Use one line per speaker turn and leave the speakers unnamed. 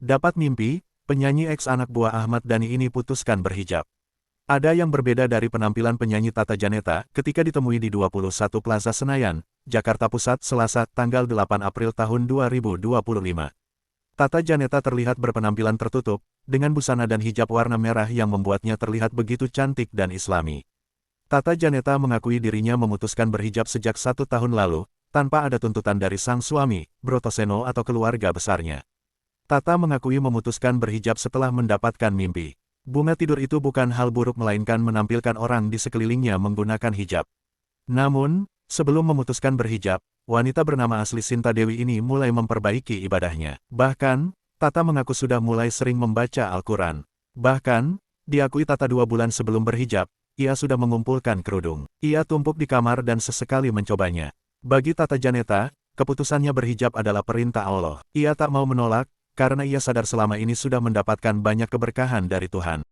Dapat mimpi, penyanyi ex anak buah Ahmad Dhani ini putuskan berhijab. Ada yang berbeda dari penampilan penyanyi Tata Janeta ketika ditemui di 21 Plaza Senayan, Jakarta Pusat Selasa, tanggal 8 April tahun 2025. Tata Janeta terlihat berpenampilan tertutup, dengan busana dan hijab warna merah yang membuatnya terlihat begitu cantik dan islami. Tata Janeta mengakui dirinya memutuskan berhijab sejak 1 tahun lalu, tanpa ada tuntutan dari sang suami, Brotoseno atau keluarga besarnya. Tata mengakui memutuskan berhijab setelah mendapatkan mimpi. Bunga tidur itu bukan hal buruk melainkan menampilkan orang di sekelilingnya menggunakan hijab. Namun, sebelum memutuskan berhijab, wanita bernama asli Sinta Dewi ini mulai memperbaiki ibadahnya. Bahkan, Tata mengaku sudah mulai sering membaca Al-Quran. Bahkan, diakui Tata 2 bulan sebelum berhijab, ia sudah mengumpulkan kerudung. Ia tumpuk di kamar dan sesekali mencobanya. Bagi Tata Janeta, keputusannya berhijab adalah perintah Allah. Ia tak mau menolak, karena ia sadar selama ini sudah mendapatkan banyak keberkahan dari Tuhan.